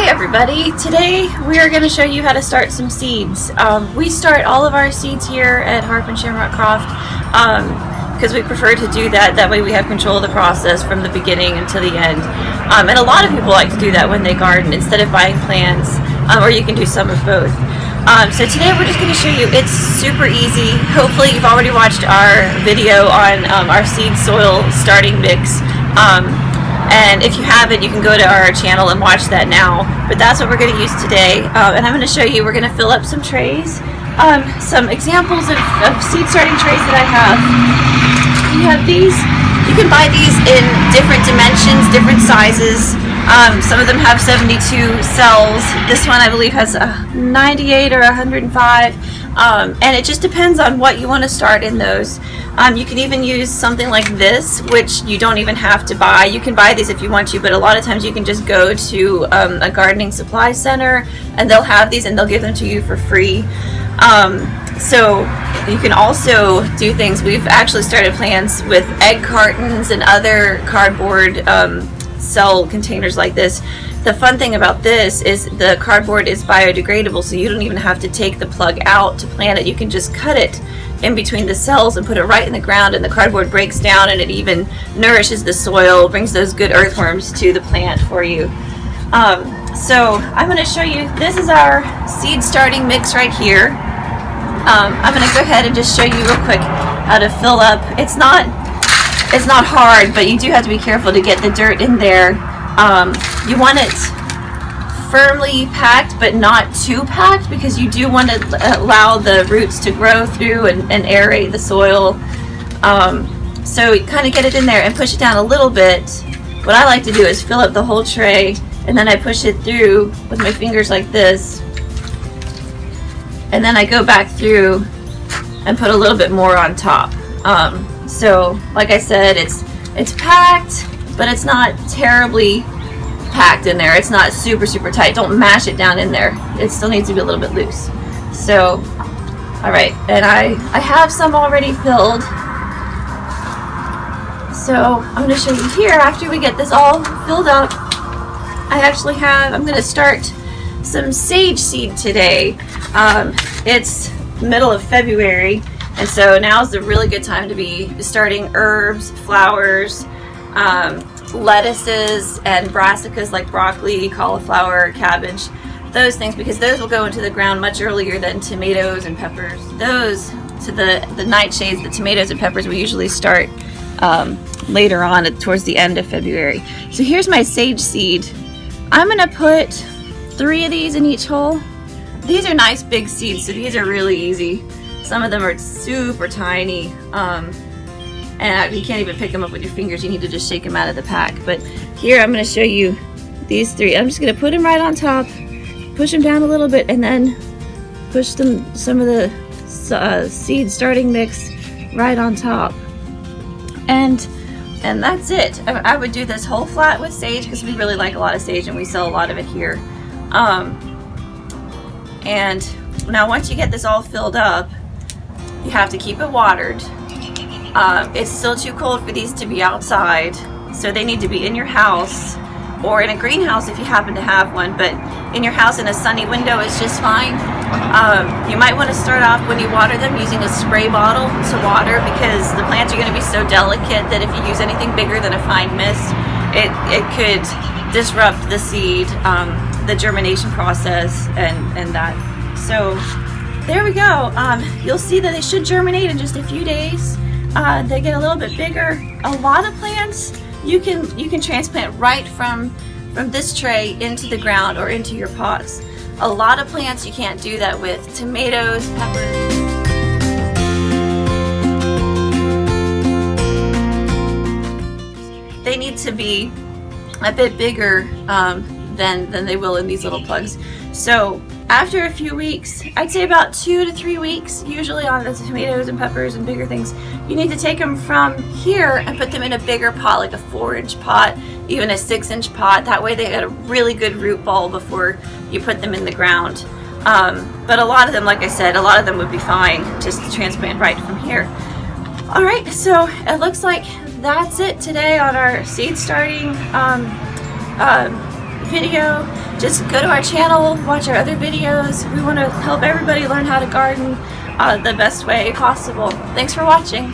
Hi everybody! Today we are going to show you how to start some seeds. We start all of our seeds here at Harp and Shamrock Croft because we prefer to do that. That way we have control of the process from the beginning until the end. And a lot of people like to do that when they garden instead of buying plants, or you can do some of both. So today we're just going to show you, it's super easy. Hopefully you've already watched our video on our seed soil starting mix. And if you haven't, you can go to our channel and watch that now. But that's what we're going to use today. And I'm going to show you, we're going to fill up some trays. Some examples of seed starting trays that I have. You have these. You can buy these in different dimensions, different sizes. Some of them have 72 cells. This one I believe has 98 or 105. And it just depends on what you want to start in those. You can even use something like this, which you don't even have to buy. You can buy these if you want to, but a lot of times you can just go to a gardening supply center and they'll have these and they'll give them to you for free. So you can also do things. We've actually started plants with egg cartons and other cardboard cell containers like this. The fun thing about this is the cardboard is biodegradable, so you don't even have to take the plug out to plant it. You can just cut it in between the cells and put it right in the ground, and the cardboard breaks down and it even nourishes the soil, brings those good earthworms to the plant for you. So I'm going to show you, this is our seed starting mix right here. I'm going to go ahead and just show you real quick how to fill up. It's not hard, but you do have to be careful to get the dirt in there. You want it firmly packed, but not too packed, because you do want to allow the roots to grow through and aerate the soil. So you kind of get it in there and push it down a little bit. What I like to do is fill up the whole tray, and then I push it through with my fingers like this. And then I go back through and put a little bit more on top. So like I said, it's packed, but it's not terribly packed in there. It's not super tight. Don't mash it down in there. It still needs to be a little bit loose. So alright, and I have some already filled. So I'm going to show you here, after we get this all filled up, I'm going to start some sage seed today. It's middle of February, and so now's the really good time to be starting herbs, flowers, lettuces, and brassicas like broccoli, cauliflower, cabbage, those things, because those will go into the ground much earlier than tomatoes and peppers. Those, to the nightshades, the tomatoes and peppers, we usually start later on towards the end of February. So here's my sage seed. I'm going to put 3 of these in each hole. These are nice big seeds, so these are really easy. Some of them are super tiny, and you can't even pick them up with your fingers. You need to just shake them out of the pack. But here I'm going to show you these 3. I'm just going to put them right on top, push them down a little bit, and then push some of the seed starting mix right on top. And that's it. I would do this whole flat with sage because we really like a lot of sage and we sell a lot of it here. And now once you get this all filled up, you have to keep it watered. It's still too cold for these to be outside, so they need to be in your house or in a greenhouse if you happen to have one, but in your house in a sunny window is just fine. You might want to start off when you water them using a spray bottle to water, because the plants are going to be so delicate that if you use anything bigger than a fine mist, it could disrupt the seed, the germination process, and that. So there we go. You'll see that they should germinate in just a few days. They get a little bit bigger. A lot of plants you can transplant right from this tray into the ground or into your pots. A lot of plants you can't do that with. Tomatoes, peppers. They need to be a bit bigger than they will in these little plugs. So after a few weeks, I'd say about 2 to 3 weeks, usually on the tomatoes and peppers and bigger things, you need to take them from here and put them in a bigger pot, like a 4-inch pot, even a 6-inch pot. That way they get a really good root ball before you put them in the ground. But a lot of them, like I said, a lot of them would be fine just to transplant right from here. Alright, so it looks like that's it today on our seed starting video, just go to our channel, watch our other videos. We want to help everybody learn how to garden the best way possible. Thanks for watching.